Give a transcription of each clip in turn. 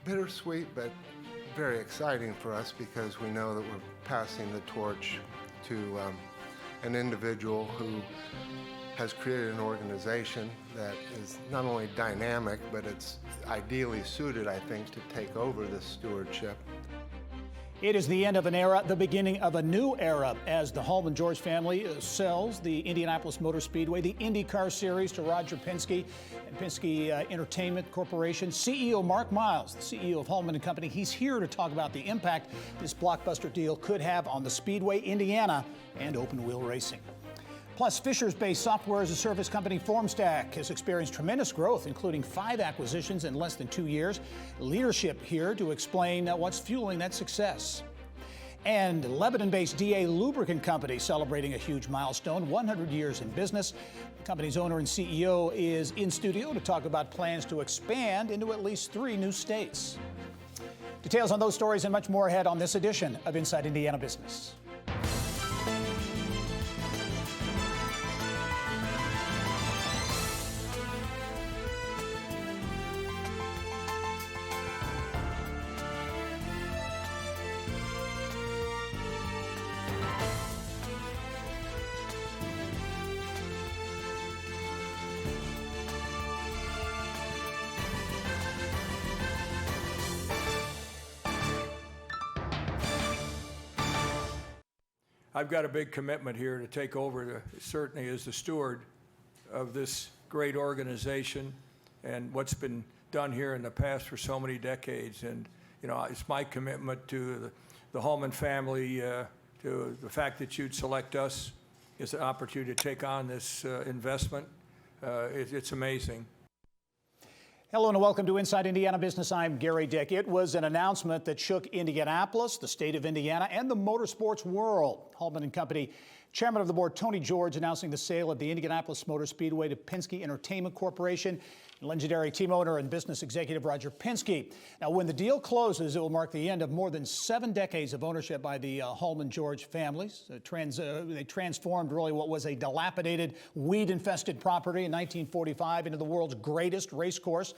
bittersweet, but very exciting for us because we know that we're passing the torch to an individual who has created an organization that is not only dynamic, but it's ideally suited, I think, to take over this stewardship. It is the end of an era, the beginning of a new era, as the Hallman George family sells the Indianapolis Motor Speedway, the IndyCar Series, to Roger Penske and Penske Entertainment Corporation. CEO Mark Miles, the CEO of Hallman & Company, he's here to talk about the impact this blockbuster deal could have on the Speedway, Indiana, and open-wheel racing. Plus, Fishers-based software-as-a-service company Formstack has experienced tremendous growth, including 5 acquisitions in less than 2 years. Leadership here to explain what's fueling that success. And Lebanon-based DA Lubricant Company celebrating a huge milestone, 100 years in business. The company's owner and CEO is in studio to talk about plans to expand into at least 3 new states. Details on those stories and much more ahead on this edition of Inside Indiana Business. I've got a big commitment here to take over, certainly as the steward of this great organization and what's been done here in the past for so many decades. And, you know, it's my commitment to the Hallman family, to the fact that you'd select us as an opportunity to take on this investment. It's amazing. Hello and welcome to Inside Indiana Business. I'm Gary Dick. It was an announcement that shook Indianapolis, the state of Indiana, and the motorsports world. Hallman & Company Chairman of the Board Tony George announcing the sale of the Indianapolis Motor Speedway to Penske Entertainment Corporation. Legendary team owner and business executive Roger Penske. Now, when the deal closes, it will mark the end of more than 7 decades of ownership by the Hallman George families. They transformed really what was a dilapidated, weed-infested property in 1945 into the world's greatest race course,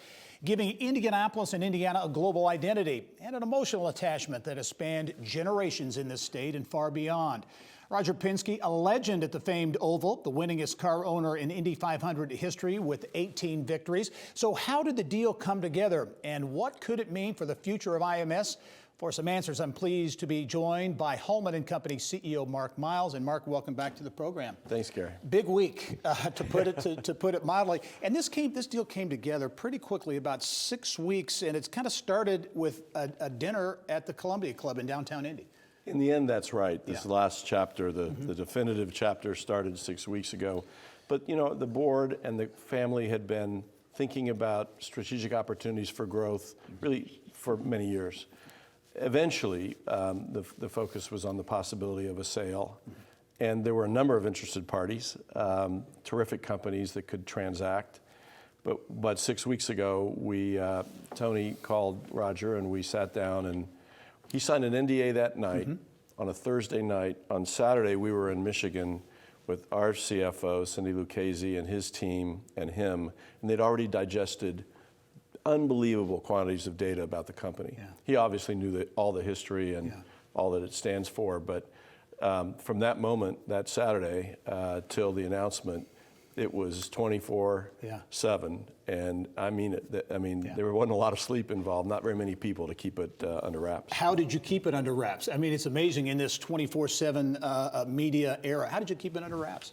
giving Indianapolis and Indiana a global identity and an emotional attachment that has spanned generations in this state and far beyond. Roger Penske, a legend at the famed Oval, the winningest car owner in Indy 500 history with 18 victories. So how did the deal come together, and what could it mean for the future of IMS? For some answers, I'm pleased to be joined by Hallman & Company CEO Mark Miles. And Mark, welcome back to the program. Thanks, Gary. Big week, to put it mildly. And this deal came together pretty quickly, about 6 weeks, and it's kind of started with a dinner at the Columbia Club in downtown Indy. In the end, that's right. This last chapter, the definitive chapter, started 6 weeks ago. But, you know, the board and the family had been thinking about strategic opportunities for growth really for many years. Eventually, the focus was on the possibility of a sale. And there were a number of interested parties, terrific companies that could transact. But 6 weeks ago, Tony called Roger and we sat down, and he signed an NDA that night on a Thursday night. On Saturday, we were in Michigan with our CFO, Cindy Lucchese, and his team and him, and they'd already digested unbelievable quantities of data about the company. Yeah. He obviously knew all the history and all that it stands for, but from that moment, that Saturday, till the announcement, it was 24/7, and I mean it. There wasn't a lot of sleep involved, not very many people to keep it under wraps. How did you keep it under wraps? I mean, it's amazing in this 24/7 media era. How did you keep it under wraps?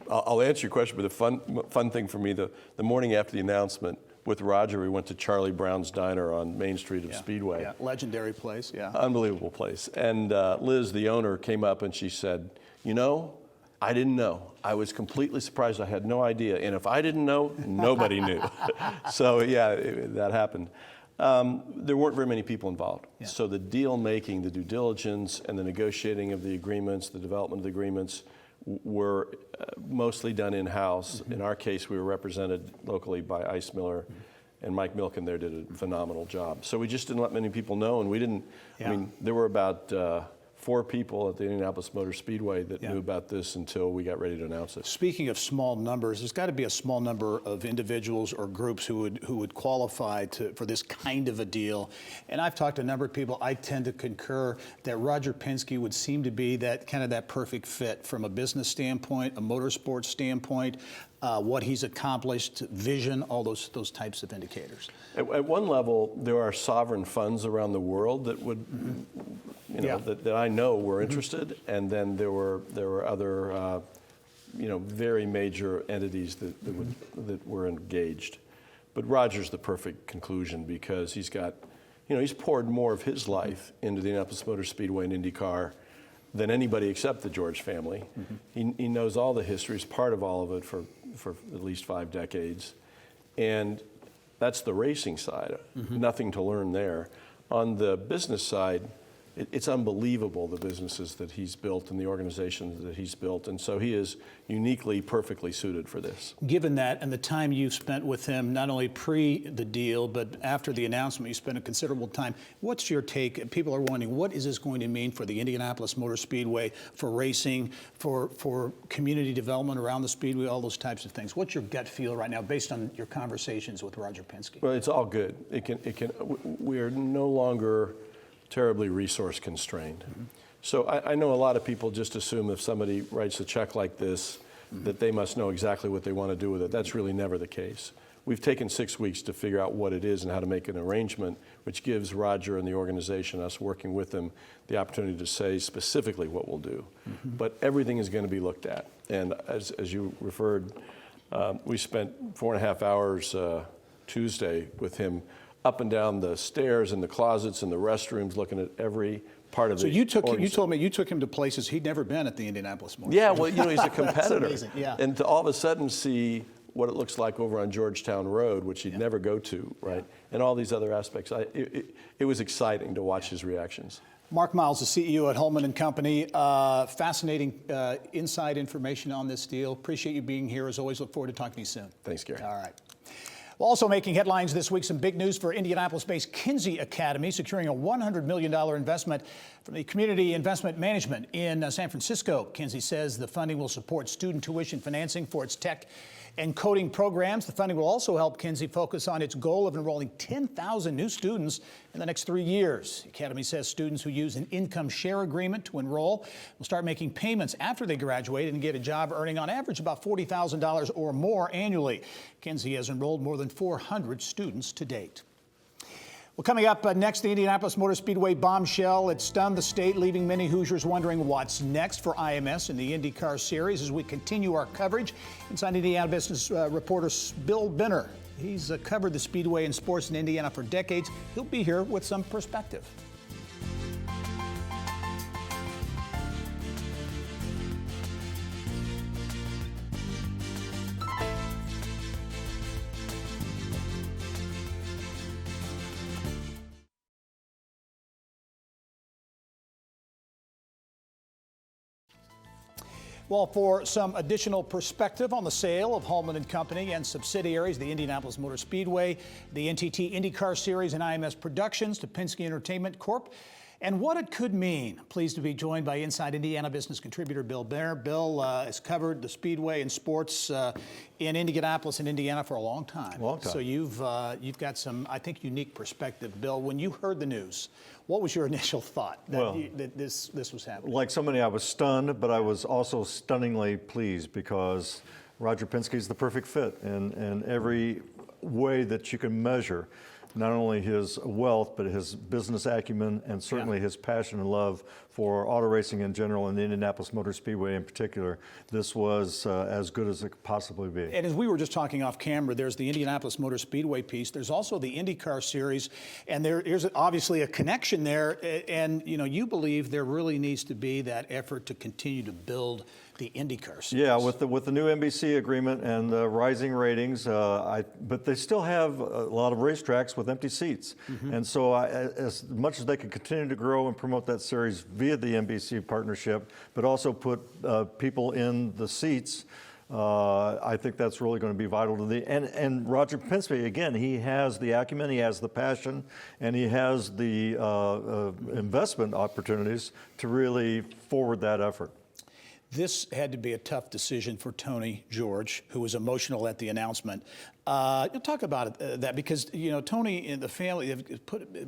I'll answer your question, but the fun thing for me, the morning after the announcement, with Roger, we went to Charlie Brown's Diner on Main Street of Speedway. Yeah, legendary place, Unbelievable place. And Liz, the owner, came up and she said, you know, I didn't know. I was completely surprised. I had no idea. And if I didn't know, nobody knew. So, that happened. There weren't very many people involved. Yeah. So the deal making, the due diligence, and the negotiating of the agreements, the development of the agreements were mostly done in-house. In our case, we were represented locally by Ice Miller, and Mike Milken there did a phenomenal job. So we just didn't let many people know, and we didn't, I mean, there were about 4 people at the Indianapolis Motor Speedway that Yeah. knew about this until we got ready to announce it. Speaking of small numbers, there's got to be a small number of individuals or groups who would qualify for this kind of a deal. And I've talked to a number of people. I tend to concur that Roger Penske would seem to be that perfect fit from a business standpoint, a motorsports standpoint, what he's accomplished, vision, all those types of indicators. At one level, there are sovereign funds around the world that would, Yeah. that I know were interested, and then there were other, very major entities that were engaged. But Roger's the perfect conclusion because he's got, he's poured more of his life into the Indianapolis Motor Speedway and IndyCar than anybody except the George family. He knows all the history, he's part of all of it for at least 5 decades. And that's the racing side, nothing to learn there. On the business side, it's unbelievable the businesses that he's built and the organizations that he's built. And so he is uniquely, perfectly suited for this. Given that and the time you've spent with him, not only pre the deal, but after the announcement, you spent a considerable time. What's your take? People are wondering, what is this going to mean for the Indianapolis Motor Speedway, for racing, for community development around the Speedway, all those types of things? What's your gut feel right now based on your conversations with Roger Penske? Well, it's all good. We're no longer terribly resource constrained. So I know a lot of people just assume if somebody writes a check like this, that they must know exactly what they want to do with it. That's really never the case. We've taken 6 weeks to figure out what it is and how to make an arrangement, which gives Roger and the organization, us working with them, the opportunity to say specifically what we'll do. But everything is going to be looked at. And as you referred, we spent 4.5 hours Tuesday with him up and down the stairs and the closets and the restrooms, looking at every part of So the you told organization. me you took him to places he'd never been at the Indianapolis Motor Yeah, Speedway. well, he's a competitor. amazing, yeah. And to all of a sudden see what it looks like over on Georgetown Road, which he'd never go to, right? And all these other aspects. It was exciting to watch his reactions. Mark Miles, the CEO at Holman & Company. Fascinating inside information on this deal. Appreciate you being here. As always, look forward to talking to you soon. Thanks, Gary. All right. Well, also making headlines this week, some big news for Indianapolis-based Kinsey Academy, securing a $100 million investment from the Community Investment Management in San Francisco. Kinsey says the funding will support student tuition financing for its tech and coding programs. The funding will also help Kinsey focus on its goal of enrolling 10,000 new students in the next 3 years. The Academy says students who use an income share agreement to enroll will start making payments after they graduate and get a job earning on average about $40,000 or more annually. Kinsey has enrolled more than 400 students to date. Well, coming up next, the Indianapolis Motor Speedway bombshell. It stunned the state, leaving many Hoosiers wondering what's next for IMS in the IndyCar Series as we continue our coverage. Inside Indiana Business reporter Bill Benner. He's covered the Speedway and sports in Indiana for decades. He'll be here with some perspective. Well, for some additional perspective on the sale of Holman & Company and subsidiaries, the Indianapolis Motor Speedway, the NTT IndyCar Series, and IMS Productions to Penske Entertainment Corp., and what it could mean. Pleased to be joined by Inside Indiana business contributor Bill Benner. Bill has covered the Speedway and sports in Indianapolis and Indiana for a long time. Long time. So you've got some, I think, unique perspective. Bill, when you heard the news, what was your initial thought that this was happening? Like so many, I was stunned, but I was also stunningly pleased because Roger Penske is the perfect fit in every way that you can measure. Not only his wealth, but his business acumen and certainly his passion and love for auto racing in general and the Indianapolis Motor Speedway in particular. This was as good as it could possibly be. And as we were just talking off camera, there's the Indianapolis Motor Speedway piece. There's also the IndyCar Series, and there's obviously a connection there. And you believe there really needs to be that effort to continue to build the IndyCar Series. Yeah, with the new NBC agreement and the rising ratings, but they still have a lot of racetracks with empty seats. And so as much as they can continue to grow and promote that series via the NBC partnership, but also put people in the seats I think that's really going to be vital to and Roger Penske, again, he has the acumen, he has the passion, and he has the investment opportunities to really forward that effort. This had to be a tough decision for Tony George, who was emotional at the announcement. Talk about that, because Tony and the family have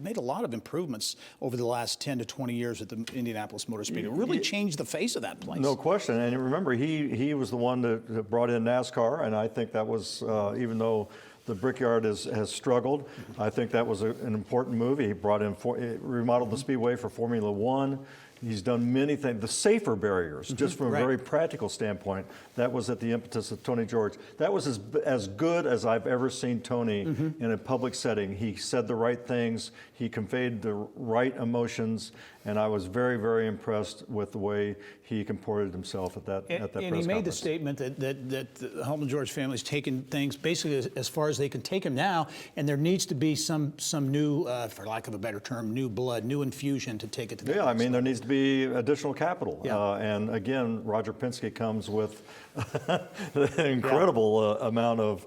made a lot of improvements over the last 10 to 20 years at the Indianapolis Motor Speedway. It really changed the face of that place. No question. And remember, he was the one that brought in NASCAR, and I think that was, even though the Brickyard has struggled, I think that was an important move. He brought in, remodeled the Speedway for Formula One. He's done many things, the safer barriers, just from a very practical standpoint. That was at the impetus of Tony George. That was as good as I've ever seen Tony in a public setting. He said the right things, he conveyed the right emotions, and I was very, very impressed with the way he comported himself at that press conference. And he made the statement that the Holman George family's taken things basically as far as they can take them now, and there needs to be some new, for lack of a better term, new blood, new infusion to take it to the next I mean, there needs to be additional capital. Yeah. And again, Roger Penske comes with an incredible amount of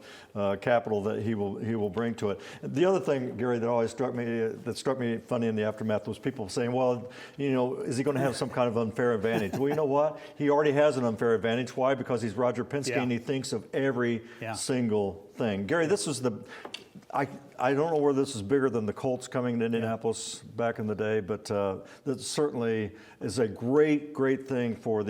capital that he will bring to it. The other thing, Gary, that always struck me funny in the aftermath was people saying, well, is he going to have some kind of unfair advantage? Well, you know what? He already has an unfair advantage. Why? Because he's Roger Penske and he thinks of every single thing. Gary, this was I don't know whether this is bigger than the Colts coming to Indianapolis back in the day, but that certainly is a great, great thing for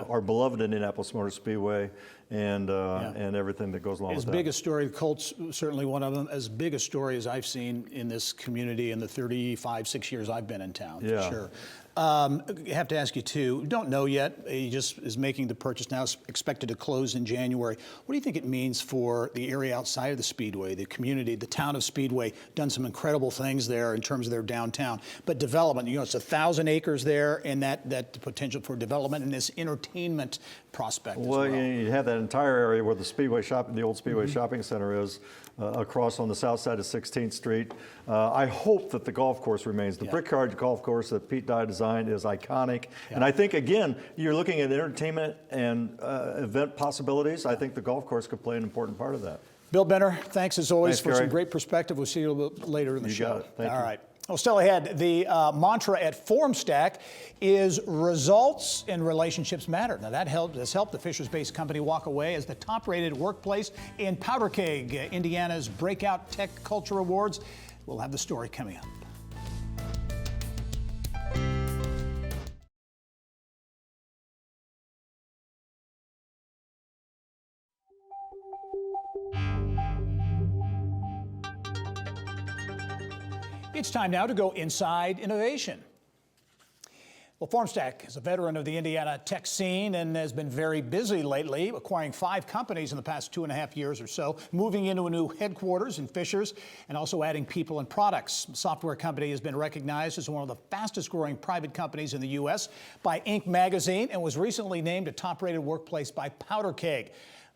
our beloved Indianapolis Motor Speedway and everything that goes along with that. As big a story, the Colts certainly one of them, as big a story as I've seen in this community in the 6 years I've been in town, for sure. I have to ask you too, don't know yet, he just is making the purchase now, expected to close in January. What do you think it means for the area outside of the Speedway, the community, the town of Speedway? Done some incredible things there in terms of their downtown, but development, it's 1,000 acres there, and that potential for development and this entertainment prospect as well. You have that entire area where the Speedway the old Speedway Shopping Center is, across on the south side of 16th Street. I hope that the golf course remains. The Brickyard golf course that Pete Dye designed is iconic. And I think, again, you're looking at entertainment and event possibilities. I think the golf course could play an important part of that. Bill Benner, thanks as always for some Gary. great perspective. We'll see you a little bit later in the show. Got it. Thank you. All right. Well, still ahead, the mantra at Formstack is results and relationships matter. Now, that has helped the Fishers-based company walk away as the top-rated workplace in Powder Keg, Indiana's Breakout Tech Culture Awards. We'll have the story coming up. It's time now to go inside innovation. Well, Formstack is a veteran of the Indiana tech scene and has been very busy lately, acquiring 5 companies in the past 2.5 years or so, moving into a new headquarters in Fishers, and also adding people and products. The software company has been recognized as one of the fastest growing private companies in the U.S. by Inc. magazine and was recently named a top-rated workplace by Powder Keg.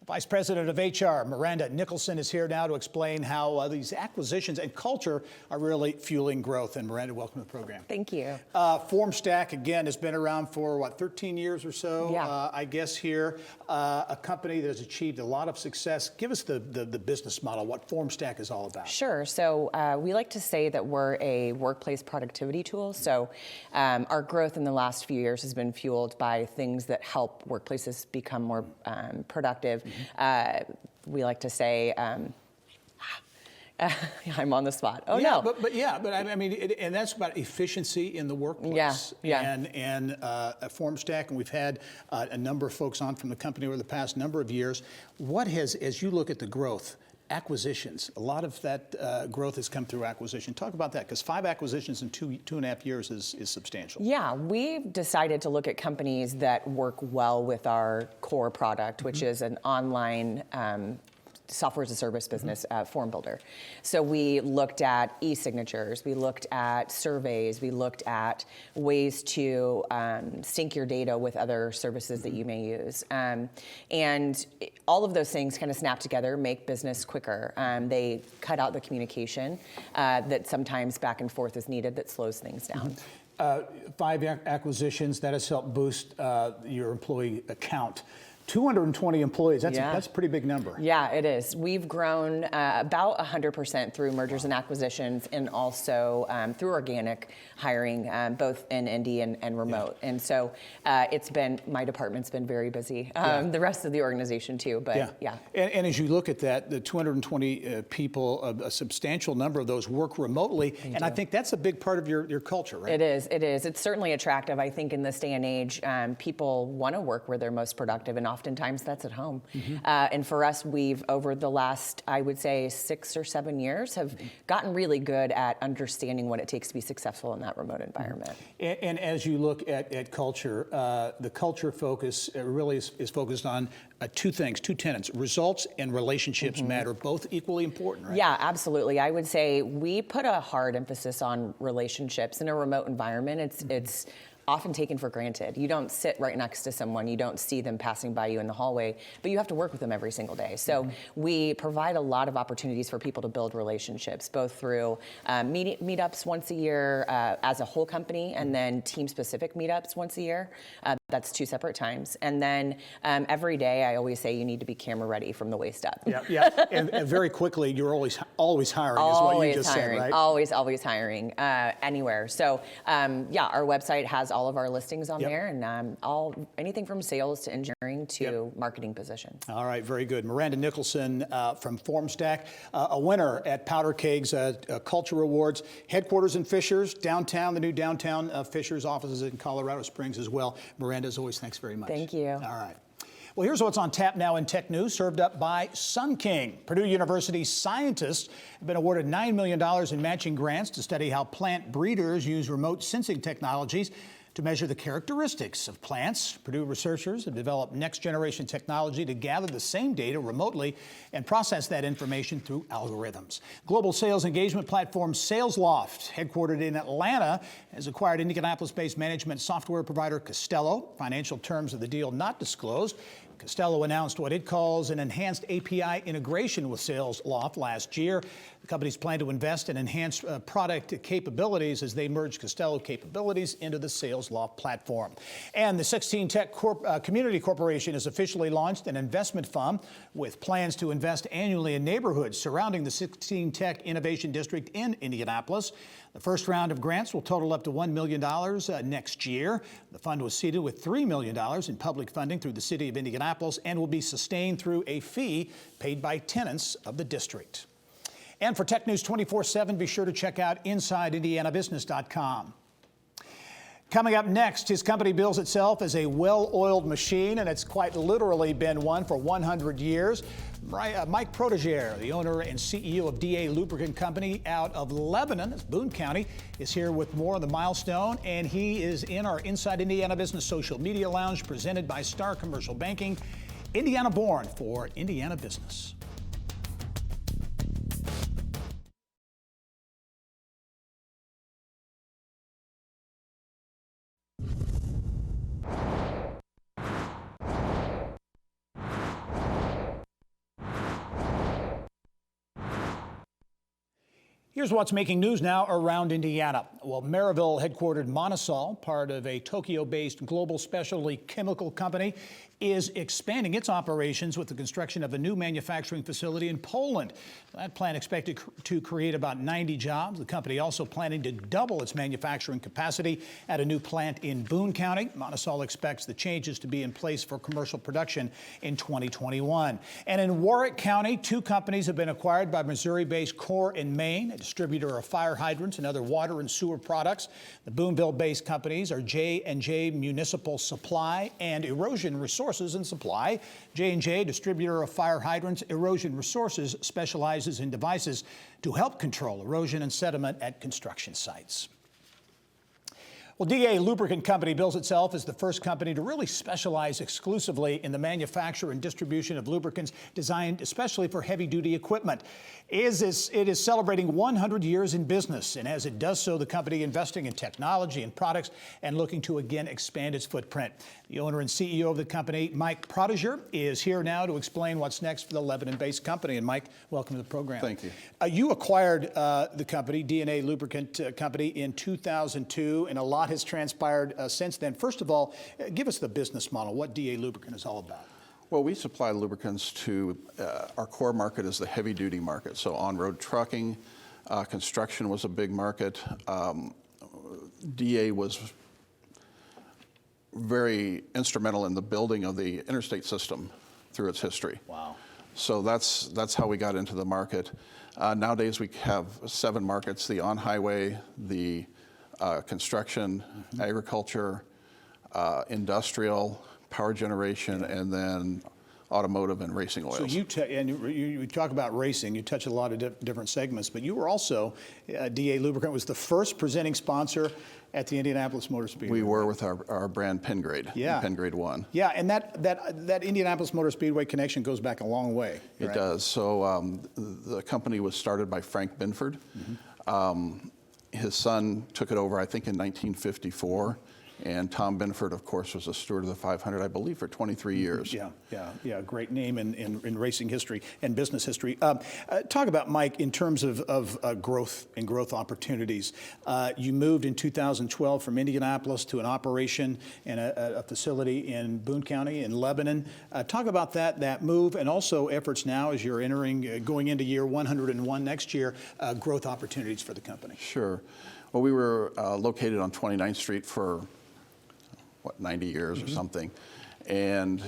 Vice President of HR, Miranda Nicholson, is here now to explain how these acquisitions and culture are really fueling growth. And Miranda, welcome to the program. Thank you. Formstack, again, has been around for, 13 years or so, I guess here. A company that has achieved a lot of success. Give us the business model, what Formstack is all about. Sure. So we like to say that we're a workplace productivity tool. So our growth in the last few years has been fueled by things that help workplaces become more productive. We like to say, I'm on the spot. Oh, yeah, no. But I mean, and that's about efficiency in the workplace. And at Formstack, and we've had a number of folks on from the company over the past number of years. What has, as you look at the growth, acquisitions, a lot of that growth has come through acquisition. Talk about that, because 5 acquisitions in 2.5 years is substantial. Yeah, we've decided to look at companies that work well with our core product, which is an online software as a service business form builder. So we looked at e-signatures, we looked at surveys, we looked at ways to sync your data with other services that you may use. And all of those things kind of snap together, make business quicker. They cut out the communication that sometimes back and forth is needed that slows things down. 5 acquisitions, that has helped boost your employee count. 220 employees. That's Yeah. that's a pretty big number. Yeah, it is. We've grown about 100% through mergers and acquisitions, and also through organic hiring, both in Indy and remote. And so my department's been very busy. The rest of the organization too, but yeah. And as you look at that, the 220 people, a substantial number of those work remotely, and I think that's a big part of your culture, right? It is. It is. It's certainly attractive. I think in this day and age, people want to work where they're most productive, and oftentimes that's at home. And for us, we've, over the last, I would say, 6 or 7 years, have gotten really good at understanding what it takes to be successful in that remote environment. And as you look at culture, the culture focus really is focused on two things, two tenets: results and relationships matter, both equally important, right? Yeah, absolutely. I would say we put a hard emphasis on relationships in a remote environment. It's often taken for granted. You don't sit right next to someone, you don't see them passing by you in the hallway, but you have to work with them every single day. So we provide a lot of opportunities for people to build relationships, both through meetups once a year as a whole company, and then team-specific meetups once a year. That's 2 separate times. And then every day, I always say you need to be camera ready from the waist up. Yeah. And very quickly, you're always hiring, is what you just hiring, said, right? Always hiring anywhere. So our website has all of our listings on there, and anything from sales to engineering to marketing position. All right, very good. Miranda Nicholson from Formstack, a winner at Powder Kegs Culture Awards, headquarters in Fishers, downtown, the new downtown Fishers, offices in Colorado Springs as well. Miranda, as always, thanks very much. Thank you. All right. Well, here's what's on tap now in tech news, served up by Sun King. Purdue University scientists have been awarded $9 million in matching grants to study how plant breeders use remote sensing technologies to measure the characteristics of plants. Purdue researchers have developed next-generation technology to gather the same data remotely and process that information through algorithms. Global sales engagement platform SalesLoft, headquartered in Atlanta, has acquired Indianapolis-based management software provider Costello. Financial terms of the deal not disclosed. Costello announced what it calls an enhanced API integration with SalesLoft last year. The companies plan to invest in enhanced product capabilities as they merge Costello capabilities into the SalesLoft platform. And the 16 Tech Community Corporation has officially launched an investment fund with plans to invest annually in neighborhoods surrounding the 16 Tech Innovation District in Indianapolis. The first round of grants will total up to $1 million next year. The fund was seeded with $3 million in public funding through the city of Indianapolis and will be sustained through a fee paid by tenants of the district. And for Tech News 24/7, be sure to check out InsideIndianaBusiness.com. Coming up next, his company bills itself as a well-oiled machine, and it's quite literally been one for 100 years. Mike Protégère, the owner and CEO of DA Lubricant Company out of Lebanon, Boone County, is here with more on the milestone, and he is in our Inside Indiana Business social media lounge presented by Star Commercial Banking. Indiana born for Indiana business. Here's what's making news now around Indiana. Well, Maryville headquartered Monosol, part of a Tokyo-based global specialty chemical company, is expanding its operations with the construction of a new manufacturing facility in Poland. That plant expected to create about 90 jobs. The company also planning to double its manufacturing capacity at a new plant in Boone County. Monosol expects the changes to be in place for commercial production in 2021. And in Warwick County, 2 companies have been acquired by Missouri-based Core & Main, a distributor of fire hydrants and other water and sewer products. The Booneville-based companies are J&J Municipal Supply and Erosion Resources and Supply. J&J, distributor of fire hydrants. Erosion Resources specializes in devices to help control erosion and sediment at construction sites. Well, DA Lubricant Company bills itself as the first company to really specialize exclusively in the manufacture and distribution of lubricants designed especially for heavy-duty equipment. It is celebrating 100 years in business, and as it does so, the company investing in technology and products and looking to again expand its footprint. The owner and CEO of the company, Mike Protégère, is here now to explain what's next for the Lebanon-based company. And Mike, welcome to the program. Thank you. You acquired the company, DNA Lubricant Company, in 2002, and a lot has transpired since then. First of all, give us the business model, what DA Lubricant is all about. Well, we supply lubricants to, our core market is the heavy-duty market, so on-road trucking, construction was a big market. DA was very instrumental in the building of the interstate system through its history. Wow. So that's how we got into the market. Nowadays we have 7 markets: the on-highway, the construction, agriculture, industrial, power generation, and then automotive and racing oils. So you talk about racing, you touch a lot of different segments, but you were also, DA Lubricant was the first presenting sponsor at the Indianapolis Motor Speedway. We were with our brand Pengrade, Yeah. Pengrade 1. Yeah, and that Indianapolis Motor Speedway connection goes back a long way. It right? does. So the company was started by Frank Binford. His son took it over, I think, in 1954. And Tom Binford, of course, was a steward of the 500, I believe, for 23 years. Yeah, great name in racing history and business history. Talk about, Mike, in terms of growth and growth opportunities. You moved in 2012 from Indianapolis to an operation and a facility in Boone County in Lebanon. Talk about that move, and also efforts now as you're going into year 101 next year, growth opportunities for the company. Sure. Well, we were located on 29th Street for 90 years or something. And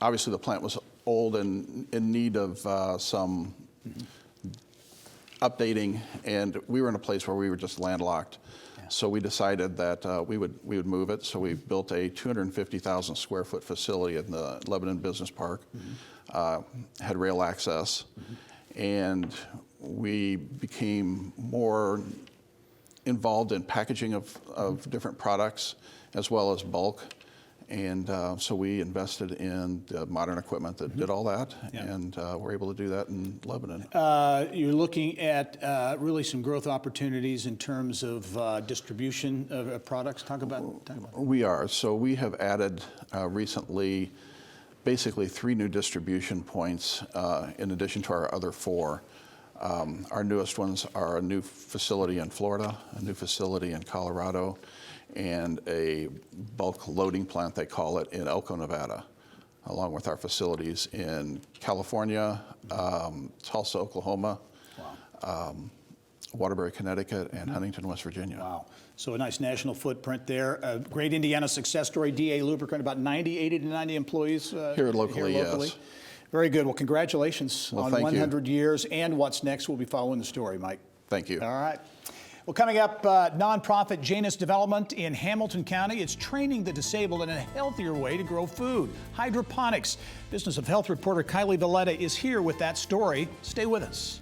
obviously the plant was old and in need of some updating, and we were in a place where we were just landlocked. Yeah. So we decided that we would move it. So we built a 250,000 square foot facility in the Lebanon Business Park, had rail access, and we became more involved in packaging of different products, as well as bulk. And so we invested in the modern equipment that did all that, and we're able to do that in Lebanon. You're looking at really some growth opportunities in terms of distribution of products. Talk about that. We are. So we have added recently basically 3 new distribution points in addition to our other 4. Our newest ones are a new facility in Florida, a new facility in Colorado, and a bulk loading plant, they call it, in Elko, Nevada, along with our facilities in California, Tulsa, Oklahoma, Waterbury, Connecticut, and Huntington, West Virginia. Wow. So a nice national footprint there. A great Indiana success story. DA Lubricant, about 80 to 90 employees Here locally, yes. Very good. Well, congratulations on thank 100 years and what's next. We'll be following the story, Mike. Thank you. All right. Well, coming up, nonprofit Janus Development in Hamilton County. It's training the disabled in a healthier way to grow food. Hydroponics. Business of Health reporter Kylie Valletta is here with that story. Stay with us.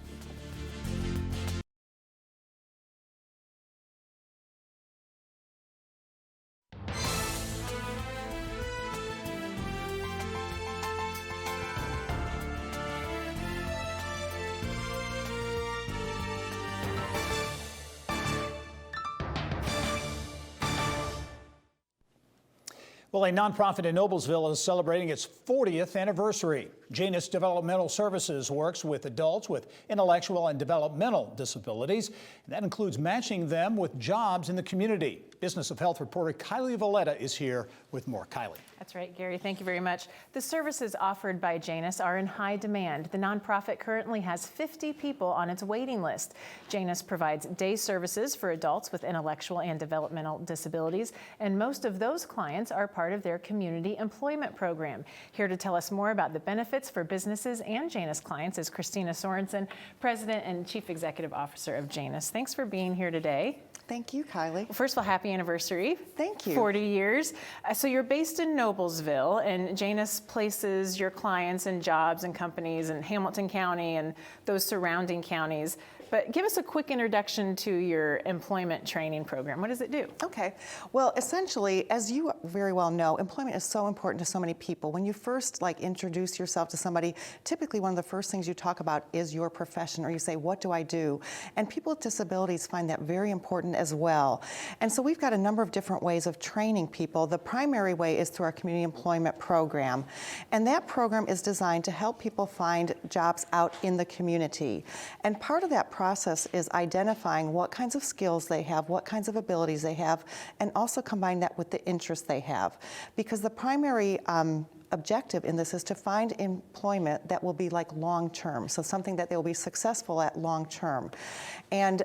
Well, a nonprofit in Noblesville is celebrating its 40th anniversary. Janus Developmental Services works with adults with intellectual and developmental disabilities, and that includes matching them with jobs in the community. Business of Health reporter Kylie Valletta is here with more. Kylie. That's right, Gary. Thank you very much. The services offered by Janus are in high demand. The nonprofit currently has 50 people on its waiting list. Janus provides day services for adults with intellectual and developmental disabilities, and most of those clients are part of their community employment program. Here to tell us more about the benefits for businesses and Janus clients is Christina Sorensen, President and Chief Executive Officer of Janus. Thanks for being here today. Thank you, Kylie. Well, first of all, happy anniversary. Thank you. 40 years. So you're based in Noblesville, and Janus places your clients and jobs and companies in Hamilton County and those surrounding counties. But give us a quick introduction to your employment training program. What does it do? Okay. Well, essentially, as you very well know, employment is so important to so many people. When you first introduce yourself to somebody, typically one of the first things you talk about is your profession, or you say, what do I do? And people with disabilities find that very important as well. And so we've got a number of different ways of training people. The primary way is through our community employment program. And that program is designed to help people find jobs out in the community. And part of that process is identifying what kinds of skills they have, what kinds of abilities they have, and also combine that with the interests they have. Because the primary objective in this is to find employment that will be like long-term, so something that they will be successful at long-term. And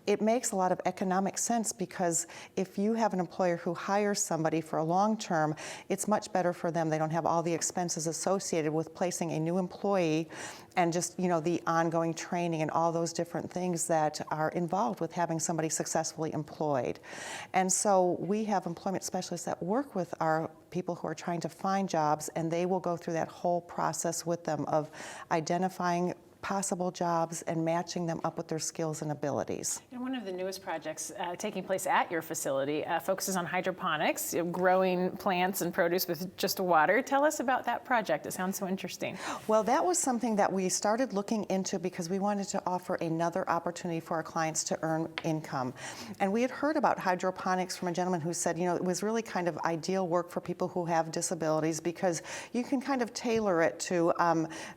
it makes a lot of economic sense, because if you have an employer who hires somebody for a long term, it's much better for them. They don't have all the expenses associated with placing a new employee and just, the ongoing training and all those different things that are involved with having somebody successfully employed. And so we have employment specialists that work with our people who are trying to find jobs, and they will go through that whole process with them of identifying possible jobs and matching them up with their skills and abilities. And one of the newest projects taking place at your facility focuses on hydroponics, growing plants and produce with just water. Tell us about that project. It sounds so interesting. Well, that was something that we started looking into because we wanted to offer another opportunity for our clients to earn income. And we had heard about hydroponics from a gentleman who said, it was really kind of ideal work for people who have disabilities, because you can kind of tailor it to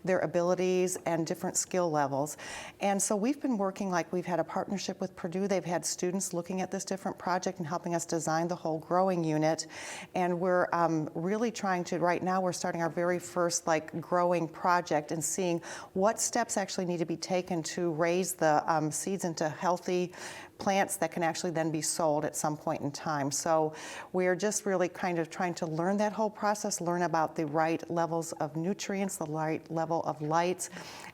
their abilities and different skill levels. And so we've been working, we've had a partnership with Purdue. They've had students looking at this different project and helping us design the whole growing unit. And we're really trying to, right now we're starting our very first growing project and seeing what steps actually need to be taken to raise the seeds into healthy plants that can actually then be sold at some point in time. So we're just really kind of trying to learn that whole process, learn about the right levels of nutrients, the right level of lights,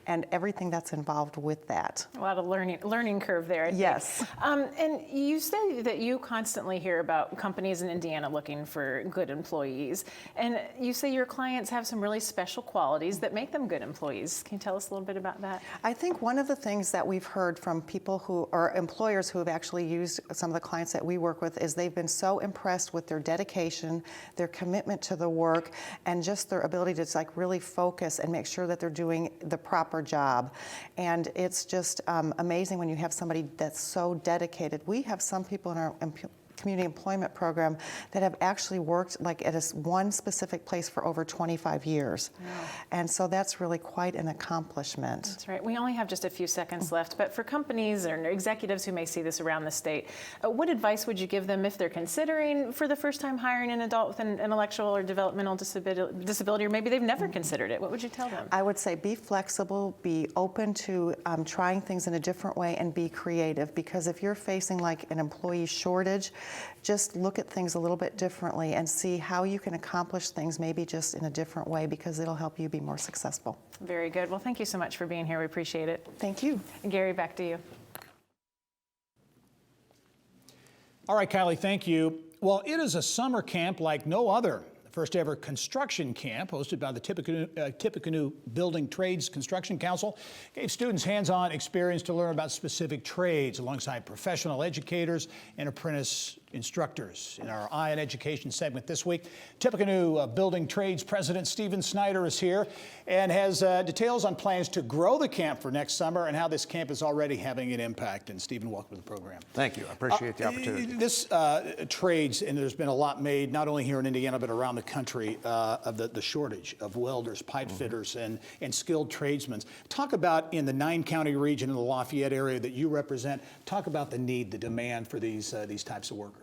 and everything that's involved with that. A lot of learning curve there, I think. Yes. And you say that you constantly hear about companies in Indiana looking for good employees. And you say your clients have some really special qualities that make them good employees. Can you tell us a little bit about that? I think one of the things that we've heard from people who are employers who have actually used some of the clients that we work with is they've been so impressed with their dedication, their commitment to the work, and just their ability to really focus and make sure that they're doing the proper job. And it's just amazing when you have somebody that's so dedicated. We have some people in our community employment program that have actually worked at one specific place for over 25 years. Wow. And so that's really quite an accomplishment. That's right. We only have just a few seconds left, but for companies or executives who may see this around the state, what advice would you give them if they're considering for the first time hiring an adult with an intellectual or developmental disability, or maybe they've never considered it? What would you tell them? I would say be flexible, be open to trying things in a different way, and be creative, because if you're facing an employee shortage, just look at things a little bit differently and see how you can accomplish things maybe just in a different way, because it'll help you be more successful. Very good. Well, thank you so much for being here. We appreciate it. Thank you. And Gary, back to you. All right, Kylie, thank you. Well, it is a summer camp like no other. The first ever construction camp, hosted by the Tippecanoe Building Trades Construction Council, gave students hands-on experience to learn about specific trades alongside professional educators and apprentice instructors. In our Eye on Education segment this week, Tippecanoe Building Trades President Stephen Snyder is here and has details on plans to grow the camp for next summer and how this camp is already having an impact. And Stephen, welcome to the program. Thank you. I appreciate the opportunity. This trades, and there's been a lot made, not only here in Indiana, but around the country, of the shortage of welders, pipe fitters, and skilled tradesmen. Talk about, in the 9-county region in the Lafayette area that you represent, talk about the need, the demand for these types of workers.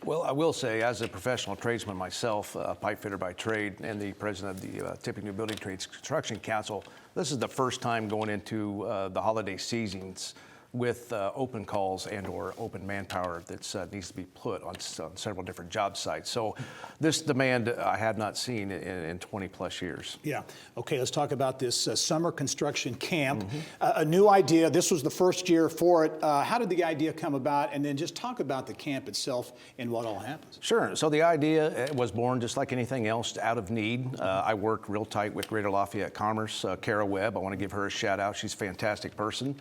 Well, I will say, as a professional tradesman myself, a pipe fitter by trade, and the president of the Tippecanoe Building Trades Construction Council, this is the first time going into the holiday seasons with open calls and or open manpower that needs to be put on several different job sites. So this demand I had not seen in 20 plus years. Yeah. Okay, let's talk about this summer construction camp. A new idea. This was the first year for it. How did the idea come about? And then just talk about the camp itself and what all happens. Sure. So the idea was born just like anything else, out of need. I work real tight with Greater Lafayette Commerce. Kara Webb, I want to give her a shout out. She's a fantastic person.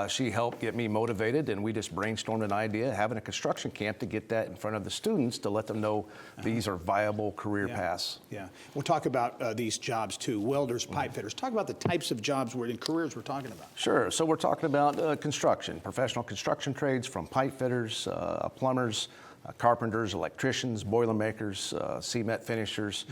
She helped get me motivated, and we just brainstormed an idea, having a construction camp to get that in front of the students to let them know these are viable career paths. Yeah. We'll talk about these jobs too, welders, pipe fitters. Talk about the types of jobs and careers we're talking about. Sure. So we're talking about construction, professional construction trades, from pipe fitters, plumbers, carpenters, electricians, boilermakers, cement finishers,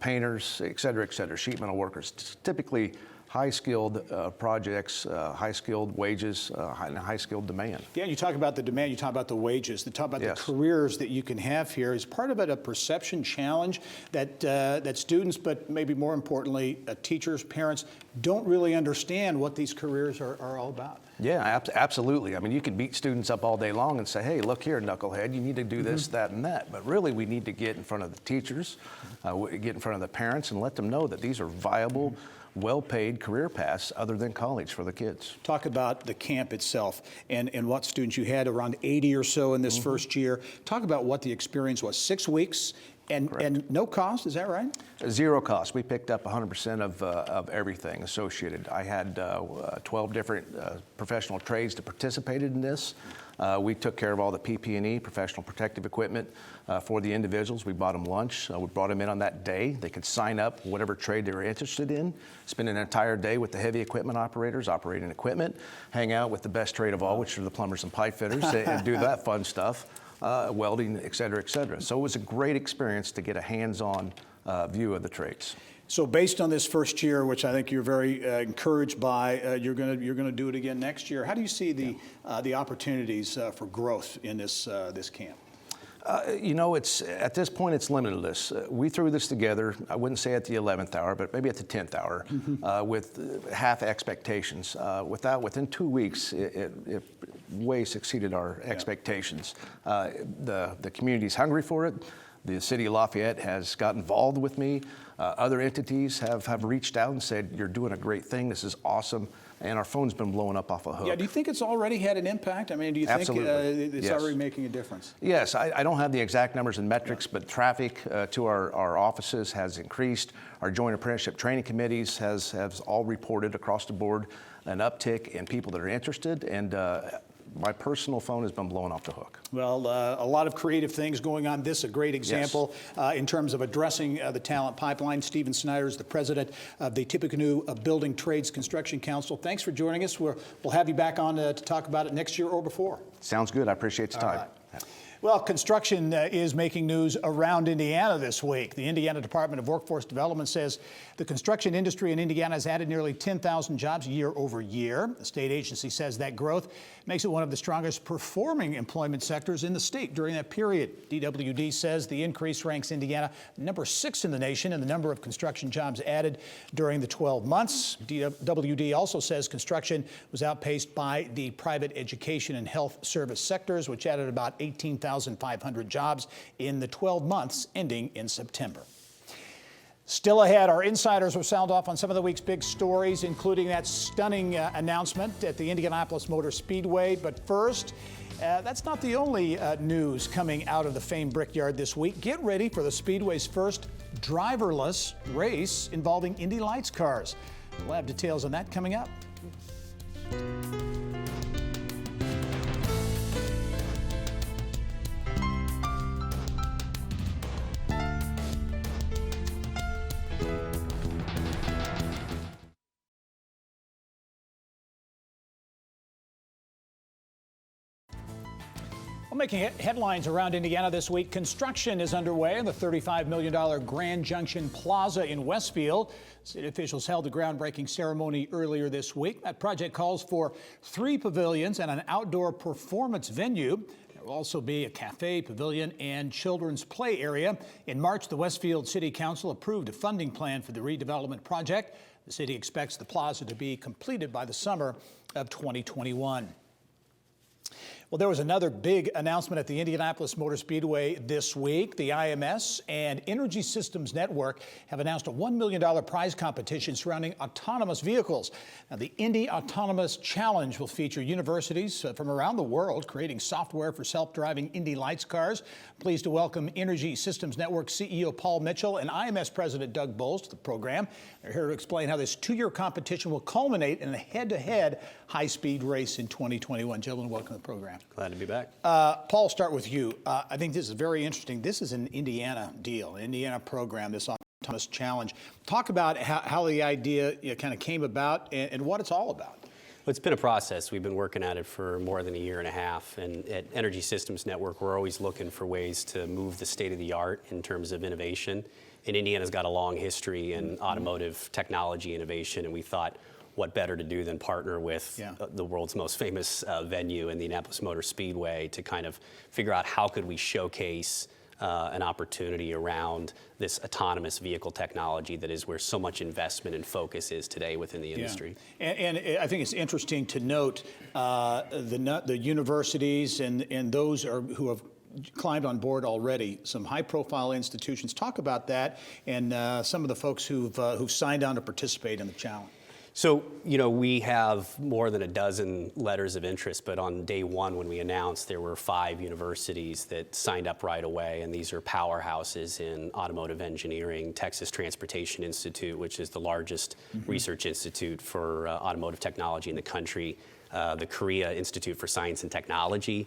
painters, et cetera, sheet metal workers. Typically, high-skilled projects, high-skilled wages, and high-skilled demand. Yeah, you talk about the demand, you talk about the wages, you talk about Yes. the careers that you can have here. Is part of it a perception challenge that students, but maybe more importantly, teachers, parents, don't really understand what these careers are all about? Yeah, absolutely. I mean, you can beat students up all day long and say, hey, look here, knucklehead, you need to do this, that, and that. But really, we need to get in front of the teachers, get in front of the parents, and let them know that these are viable, well-paid career paths other than college for the kids. Talk about the camp itself and what students you had, around 80 or so in this first year. Talk about what the experience was. 6 weeks and no cost, is that right? Zero cost. We picked up 100% of everything associated. I had 12 different professional trades that participated in this. We took care of all the PP&E, professional protective equipment, for the individuals. We bought them lunch. We brought them in on that day. They could sign up whatever trade they were interested in, spend an entire day with the heavy equipment operators operating equipment, hang out with the best trade of all, which are the plumbers and pipe fitters, and do that fun stuff, welding, et cetera, et cetera. So it was a great experience to get a hands-on view of the trades. So based on this first year, which I think you're very encouraged by, you're going to do it again next year. How do you see the opportunities for growth in this camp? You know, it's at this point it's limitless. We threw this together. I wouldn't say at the 11th hour, but maybe at the 10th hour, with half expectations. Within 2 weeks, it way exceeded our expectations. The community's hungry for it. The city of Lafayette has got involved with me. Other entities have reached out and said, you're doing a great thing. This is awesome. And our phone's been blowing up off a hook. Yeah, do you think it's already had an impact? I mean, do you Absolutely. think it's Yes. already making a difference? Yes, I don't have the exact numbers and metrics, but traffic to our offices has increased. Our joint apprenticeship training committees has all reported across the board an uptick in people that are interested, and my personal phone has been blown off the hook. Well, a lot of creative things going on. This is a great example in terms of addressing the talent pipeline. Stephen Snyder is the president of the Tippecanoe Building Trades Construction Council. Thanks for joining us. We'll have you back on to talk about it next year or before. Sounds good. I appreciate the time. Right. Well, construction is making news around Indiana this week. The Indiana Department of Workforce Development says the construction industry in Indiana has added nearly 10,000 jobs year over year. The state agency says that growth makes it one of the strongest performing employment sectors in the state during that period. DWD says the increase ranks Indiana number 6 in the nation in the number of construction jobs added during the 12 months. DWD also says construction was outpaced by the private education and health service sectors, which added about 18,500 jobs in the 12 months ending in September. Still ahead, our insiders will sound off on some of the week's big stories, including that stunning announcement at the Indianapolis Motor Speedway. But first, that's not the only news coming out of the famed Brickyard this week. Get ready for the Speedway's first driverless race involving Indy Lights cars. We'll have details on that coming up. Well, making headlines around Indiana this week, construction is underway in the $35 million Grand Junction Plaza in Westfield. City officials held the groundbreaking ceremony earlier this week. That project calls for 3 pavilions and an outdoor performance venue. There will also be a cafe, pavilion, and children's play area. In March, the Westfield City Council approved a funding plan for the redevelopment project. The city expects the plaza to be completed by the summer of 2021. Well, there was another big announcement at the Indianapolis Motor Speedway this week. The IMS and Energy Systems Network have announced a $1 million prize competition surrounding autonomous vehicles. Now, the Indy Autonomous Challenge will feature universities from around the world creating software for self-driving Indy Lights cars. Pleased to welcome Energy Systems Network CEO Paul Mitchell and IMS President Doug Bowles to the program. They're here to explain how this 2-year competition will culminate in a head-to-head high-speed race in 2021. Gentlemen, welcome to the program. Glad to be back. Paul, start with you. I think this is very interesting. This is an Indiana deal, an Indiana program, this autonomous challenge. Talk about how the idea kind of came about and what it's all about. It's been a process. We've been working at it for more than a year and a half. And at Energy Systems Network, we're always looking for ways to move the state of the art in terms of innovation. And Indiana's got a long history in automotive technology innovation, and we thought, what better to do than partner with the world's most famous venue in the Indianapolis Motor Speedway to kind of figure out how could we showcase an opportunity around this autonomous vehicle technology that is where so much investment and focus is today within the industry. And I think it's interesting to note the universities and those who have climbed on board already, some high-profile institutions. Talk about that and some of the folks who've signed on to participate in the challenge. So, we have more than a dozen letters of interest, but on day one when we announced, there were 5 universities that signed up right away, and these are powerhouses in automotive engineering. Texas Transportation Institute, which is the largest research institute for automotive technology in the country. The Korea Institute for Science and Technology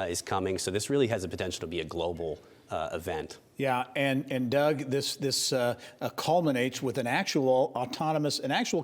is coming, so this really has the potential to be a global event. Yeah, and Doug, this culminates with an actual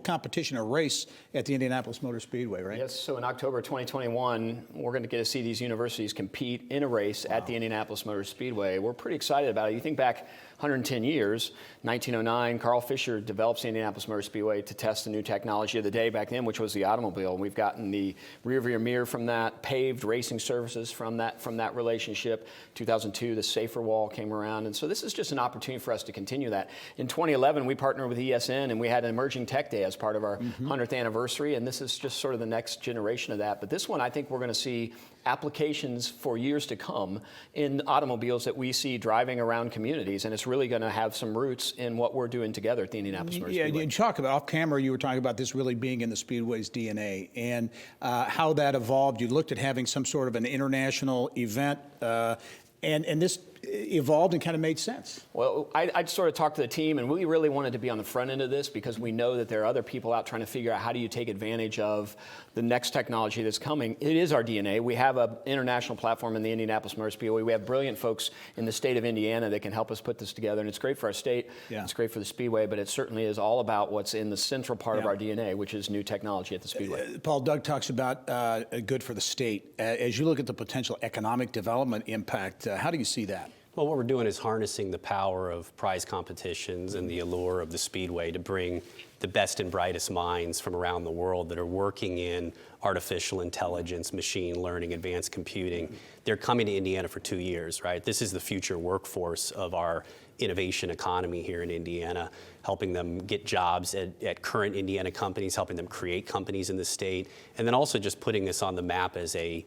competition, a race at the Indianapolis Motor Speedway, right? Yes, so in October 2021, we're going to get to see these universities compete in a race at the Indianapolis Motor Speedway. We're pretty excited about it. You think back 110 years, 1909, Carl Fisher develops the Indianapolis Motor Speedway to test the new technology of the day back then, which was the automobile. And we've gotten the rear-view mirror from that, paved racing surfaces from that relationship. 2002, the safer wall came around. And so this is just an opportunity for us to continue that. In 2011, we partnered with ESN, and we had an Emerging Tech Day as part of our 100th anniversary. And this is just sort of the next generation of that. But this one, I think we're going to see applications for years to come in automobiles that we see driving around communities, and it's really going to have some roots in what we're doing together at the Indianapolis Motor Speedway. Yeah, you talk about off camera, you were talking about this really being in the Speedway's DNA and how that evolved. You looked at having some sort of an international event, and this evolved and kind of made sense. Well, I sort of talked to the team, and we really wanted to be on the front end of this because we know that there are other people out trying to figure out how do you take advantage of the next technology that's coming. It is our DNA. We have an international platform in the Indianapolis Motor Speedway. We have brilliant folks in the state of Indiana that can help us put this together, and it's great for our state. Yeah. It's great for the Speedway, but it certainly is all about what's in the central part of our DNA, which is new technology at the Speedway. Paul, Doug talks about good for the state. As you look at the potential economic development impact, how do you see that? Well, what we're doing is harnessing the power of prize competitions and the allure of the Speedway to bring the best and brightest minds from around the world that are working in artificial intelligence, machine learning, advanced computing. They're coming to Indiana for 2 years, right? This is the future workforce of our innovation economy here in Indiana, helping them get jobs at current Indiana companies, helping them create companies in the state, and then also just putting this on the map as a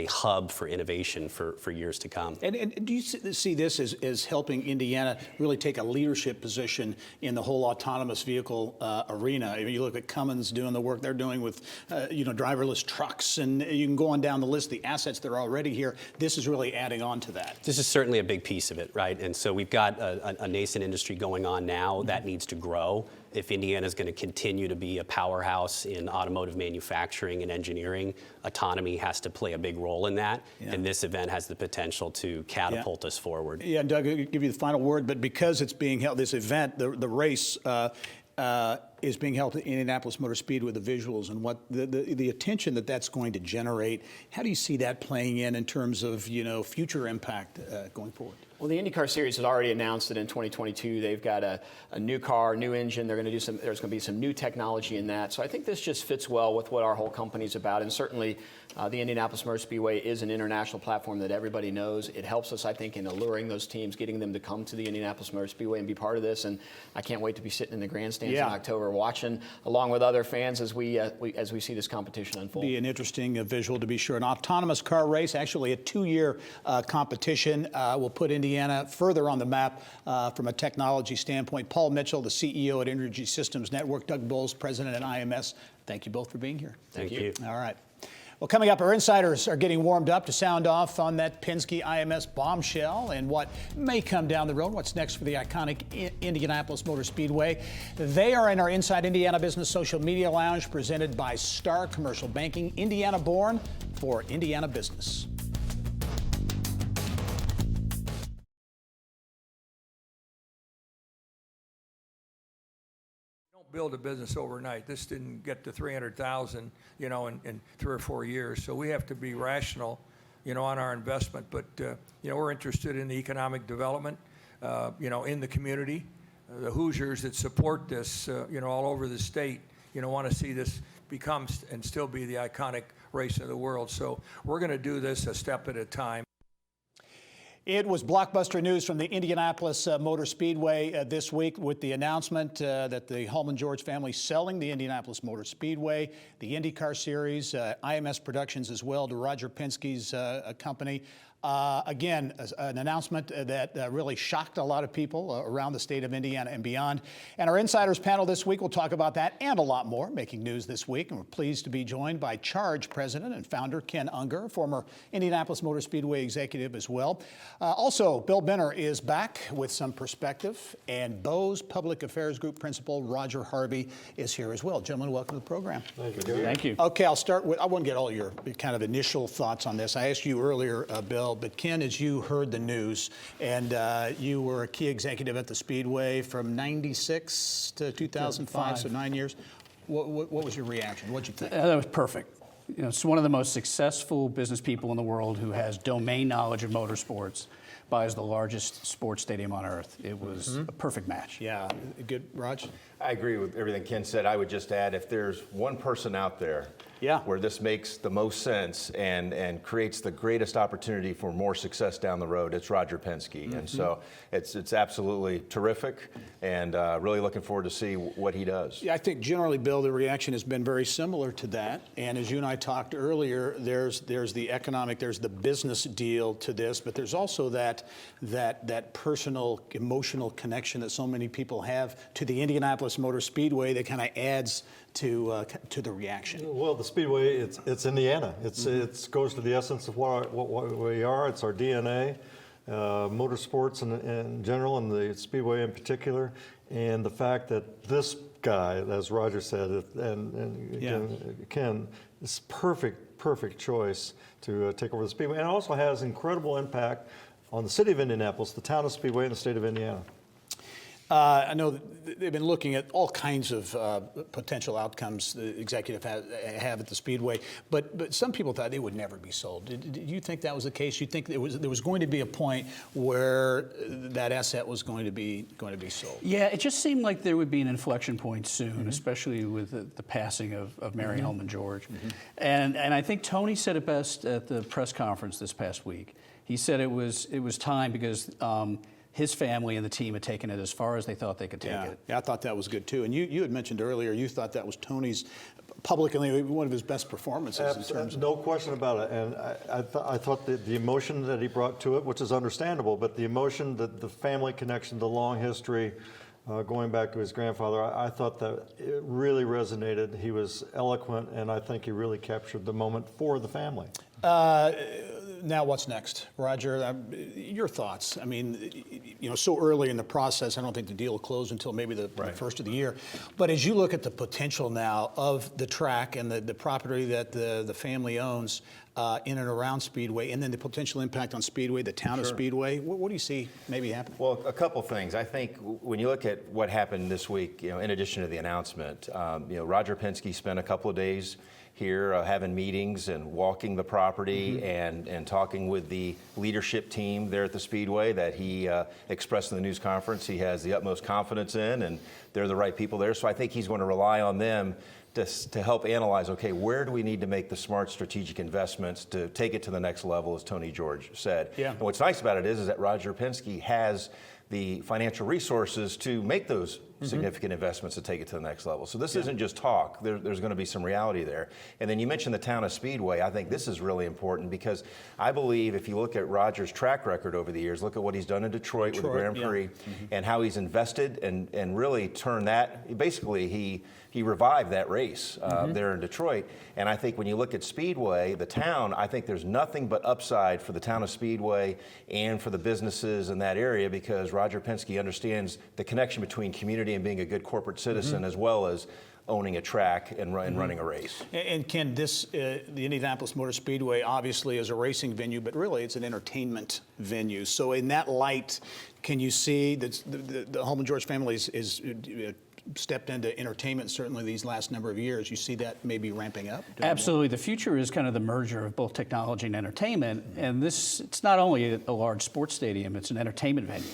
hub for innovation for years to come. And do you see this as helping Indiana really take a leadership position in the whole autonomous vehicle arena? I mean, you look at Cummins doing the work they're doing with driverless trucks, and you can go on down the list, the assets that are already here. This is really adding on to that. This is certainly a big piece of it, right? And so we've got a nascent industry going on now that needs to grow. If Indiana is going to continue to be a powerhouse in automotive manufacturing and engineering, autonomy has to play a big role in that. Yeah. And this event has the potential to catapult us forward. Yeah, and Doug, I'll give you the final word, but because it's being held, this event, the race, is being held at Indianapolis Motor Speedway with the visuals and what the attention that's going to generate. How do you see that playing in terms of future impact going forward? Well, the IndyCar Series has already announced that in 2022 they've got a new car, new engine. They're going to do there's going to be some new technology in that. So I think this just fits well with what our whole company's about. And certainly the Indianapolis Motor Speedway is an international platform that everybody knows. It helps us, I think, in alluring those teams, getting them to come to the Indianapolis Motor Speedway and be part of this. And I can't wait to be sitting in the grandstands in October watching along with other fans as we see this competition unfold. Be an interesting visual to be sure. An autonomous car race, actually a 2-year competition, will put Indiana further on the map from a technology standpoint. Paul Mitchell, the CEO at Energy Systems Network, Doug Bowles, president at IMS. Thank you both for being here. Thank you. All right. Well, coming up, our insiders are getting warmed up to sound off on that Penske IMS bombshell and what may come down the road. What's next for the iconic Indianapolis Motor Speedway? They are in our Inside Indiana Business Social Media Lounge presented by Star Commercial Banking, Indiana born for Indiana business. build a business overnight. This didn't get to 300,000, in 3 or 4 years. So we have to be rational, on our investment. But, we're interested in the economic development, in the community. The Hoosiers that support this, all over the state, want to see this become and still be the iconic race of the world. So we're going to do this a step at a time. It was blockbuster news from the Indianapolis Motor Speedway this week with the announcement that the Hallman George family selling the Indianapolis Motor Speedway, the IndyCar Series, IMS Productions as well to Roger Penske's company. Again, an announcement that really shocked a lot of people around the state of Indiana and beyond. And our Insiders panel this week will talk about that and a lot more, making news this week. And we're pleased to be joined by Charge President and founder Ken Unger, former Indianapolis Motor Speedway executive as well. Also, Bill Benner is back with some perspective, and Bose Public Affairs Group Principal Roger Harvey is here as well. Gentlemen, welcome to the program. Thank you. Okay, I'll start with, I want to get all your kind of initial thoughts on this. I asked you earlier, Bill, but Ken, as you heard the news, and you were a key executive at the Speedway from 96 to 2005, so 9 years. What was your reaction? What'd you think? That was perfect. It's one of the most successful business people in the world who has domain knowledge of motorsports, buys the largest sports stadium on earth. It was a perfect match. Yeah, good, Raj? I agree with everything Ken said. I would just add, if there's one person out there where this makes the most sense and creates the greatest opportunity for more success down the road, it's Roger Penske. And so it's absolutely terrific, and really looking forward to see what he does. Yeah, I think generally, Bill, the reaction has been very similar to that. And as you and I talked earlier, there's the economic, there's the business deal to this, but there's also that personal, emotional connection that so many people have to the Indianapolis Motor Speedway that kind of adds to the reaction. Well, the Speedway, it's Indiana. It goes to the essence of what we are. It's our DNA, motorsports in general, and the Speedway in particular. And the fact that this guy, as Roger said, and Ken, is perfect choice to take over the Speedway. And it also has incredible impact on the city of Indianapolis, the town of Speedway, and the state of Indiana. I know that they've been looking at all kinds of potential outcomes the executive have at the Speedway, but some people thought they would never be sold. Did you think that was the case? You think there was going to be a point where that asset was going to be sold? Yeah, it just seemed like there would be an inflection point soon, especially with the passing of Mary Hallman George. And I think Tony said it best at the press conference this past week. He said it was time because his family and the team had taken it as far as they thought they could take it. Yeah, I thought that was good too. And you had mentioned earlier you thought that was Tony's publicly one of his best performances in terms of. No question about it. And I thought that the emotion that he brought to it, which is understandable, but the emotion, the family connection, the long history, going back to his grandfather, I thought that it really resonated. He was eloquent, and I think he really captured the moment for the family. Now what's next? Roger, your thoughts. I mean, so early in the process, I don't think the deal will close until maybe the first of the year. But as you look at the potential now of the track and the property that the family owns in and around Speedway, and then the potential impact on Speedway, the town of Speedway, what do you see maybe happening? Well, a couple things. I think when you look at what happened this week, in addition to the announcement, Roger Penske spent a couple of days here having meetings and walking the property and talking with the leadership team there at the Speedway that he expressed in the news conference he has the utmost confidence in, and they're the right people there. So I think he's going to rely on them to help analyze, okay, where do we need to make the smart strategic investments to take it to the next level, as Tony George said. Yeah. And what's nice about it is that Roger Penske has the financial resources to make those significant investments to take it to the next level. So this isn't just talk. There's going to be some reality there. And then you mentioned the town of Speedway. I think this is really important because I believe if you look at Roger's track record over the years, look at what he's done in Detroit with the Grand Prix and how he's invested and really turned that, basically he revived that race there in Detroit. And I think when you look at Speedway, the town, I think there's nothing but upside for the town of Speedway and for the businesses in that area because Roger Penske understands the connection between community and being a good corporate citizen as well as owning a track and running a race. And Ken, the Indianapolis Motor Speedway obviously is a racing venue, but really it's an entertainment venue. So in that light, can you see that the Hallman George family is stepped into entertainment certainly these last number of years. You see that maybe ramping up? Absolutely. The future is kind of the merger of both technology and entertainment. And it's not only a large sports stadium, it's an entertainment venue.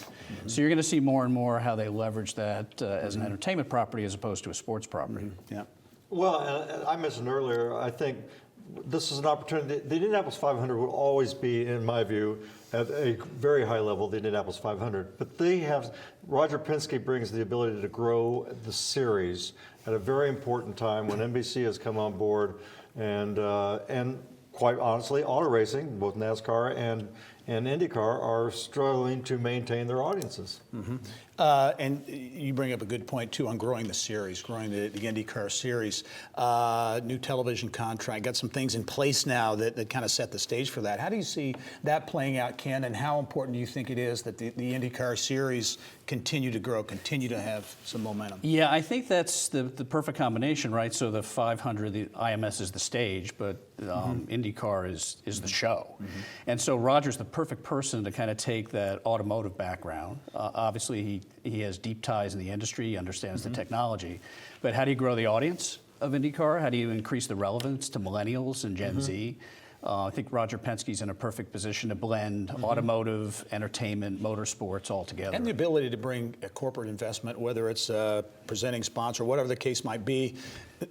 So you're going to see more and more how they leverage that as an entertainment property as opposed to a sports property. Yeah. Well, and I mentioned earlier, I think this is an opportunity. The Indianapolis 500 will always be, in my view, at a very high level, the Indianapolis 500. But Roger Penske brings the ability to grow the series at a very important time when NBC has come on board, and quite honestly, auto racing, both NASCAR and IndyCar, are struggling to maintain their audiences. And you bring up a good point, too, on growing the series, growing the IndyCar series. New television contract, got some things in place now that kind of set the stage for that. How do you see that playing out, Ken, and how important do you think it is that the IndyCar series continue to grow, continue to have some momentum? Yeah, I think that's the perfect combination, right? So the 500, the IMS is the stage, but IndyCar is the show. And so Roger's the perfect person to kind of take that automotive background. Obviously, he has deep ties in the industry, he understands the technology, but how do you grow the audience of IndyCar? How do you increase the relevance to millennials and Gen Z? I think Roger Penske's in a perfect position to blend automotive, entertainment, motorsports all together. And the ability to bring a corporate investment, whether it's a presenting sponsor, whatever the case might be,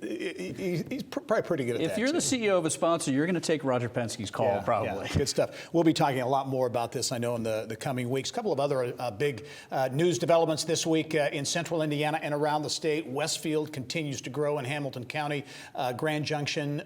he's probably pretty good at that. If you're the CEO of a sponsor, you're going to take Roger Penske's call, probably. Yeah, good stuff. We'll be talking a lot more about this, I know, in the coming weeks. A couple of other big news developments this week in central Indiana and around the state. Westfield continues to grow in Hamilton County. Grand Junction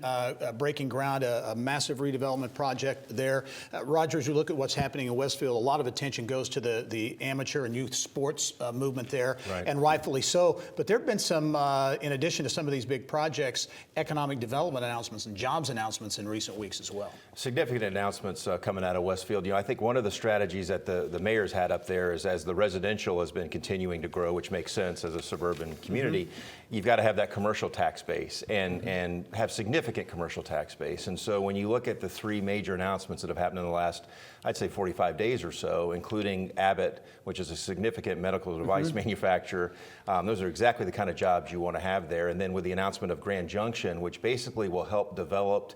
breaking ground, a massive redevelopment project there. Roger, as you look at what's happening in Westfield, a lot of attention goes to the amateur and youth sports movement there, and rightfully so. But there have been some, in addition to some of these big projects, economic development announcements and jobs announcements in recent weeks as well. Significant announcements coming out of Westfield. You know, I think one of the strategies that the mayor's had up there is, as the residential has been continuing to grow, which makes sense as a suburban community, you've got to have that commercial tax base and have significant commercial tax base. And so when you look at the three major announcements that have happened in the last, I'd say 45 days or so, including Abbott, which is a significant medical device manufacturer, those are exactly the kind of jobs you want to have there. And then with the announcement of Grand Junction, which basically will help develop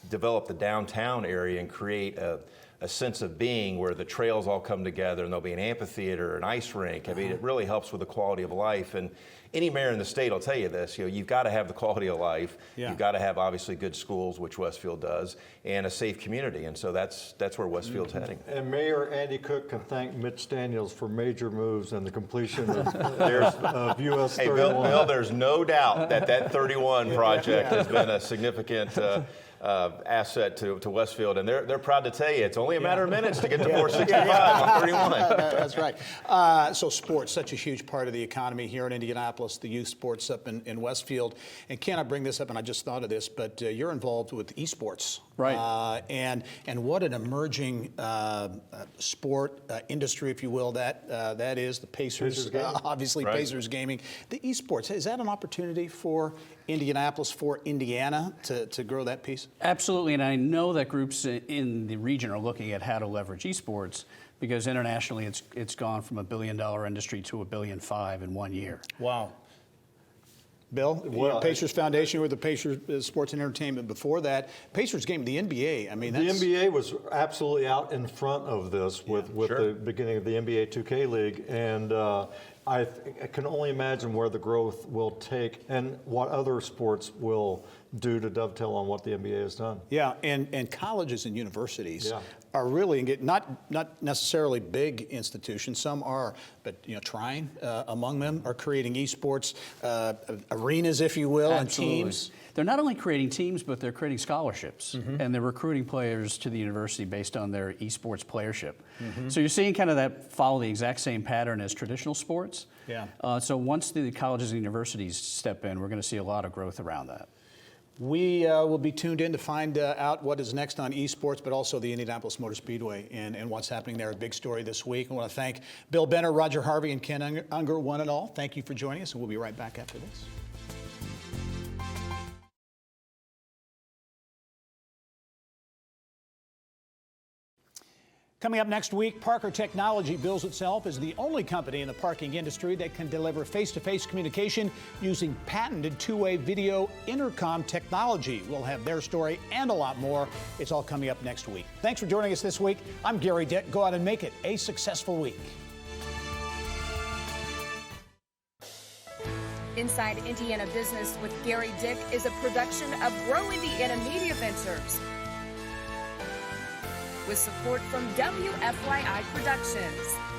the downtown area and create a sense of being where the trails all come together, and there'll be an amphitheater, an ice rink. I mean, it really helps with the quality of life. And any mayor in the state will tell you this, you know, you've got to have the quality of life. You've got to have obviously good schools, which Westfield does, and a safe community. And so that's where Westfield's heading. And Mayor Andy Cook can thank Mitch Daniels for major moves and the completion of US 31. Hey, Bill, there's no doubt that 31 project has been a significant asset to Westfield, and they're proud to tell you it's only a matter of minutes to get to 465 on 31. That's right. So sports, such a huge part of the economy here in Indianapolis, the youth sports up in Westfield. And Ken, I bring this up, and I just thought of this, but you're involved with esports. Right. And what an emerging sport industry, if you will, that is. The Pacers obviously Pacers Gaming. The esports, is that an opportunity for Indianapolis, for Indiana to grow that piece? Absolutely, and I know that groups in the region are looking at how to leverage esports, because internationally it's gone from $1 billion industry to $1.5 billion in 1 year. Wow. Bill, Pacers Foundation with the Pacers Sports and Entertainment. Before that, Pacers Game, the NBA. I mean, the NBA was absolutely out in front of this with the beginning of the NBA 2K League, and I can only imagine where the growth will take and what other sports will do to dovetail on what the NBA has done. Yeah, and colleges and universities are really not necessarily big institutions. Some are, but trying among them are creating esports arenas, if you will, and teams. They're not only creating teams, but they're creating scholarships, and they're recruiting players to the university based on their esports playership. So you're seeing kind of that follow the exact same pattern as traditional sports. Yeah. So once the colleges and universities step in, we're going to see a lot of growth around that. We will be tuned in to find out what is next on esports, but also the Indianapolis Motor Speedway and what's happening there. A big story this week. I want to thank Bill Benner, Roger Harvey, and Ken Unger, one and all. Thank you for joining us, and we'll be right back after this. Coming up next week, Parker Technology bills itself as the only company in the parking industry that can deliver face-to-face communication using patented two-way video intercom technology. We'll have their story and a lot more. It's all coming up next week. Thanks for joining us this week. I'm Gary Dick. Go out and make it a successful week. Inside Indiana Business with Gary Dick is a production of Grow Indiana Media Ventures with support from WFYI Productions.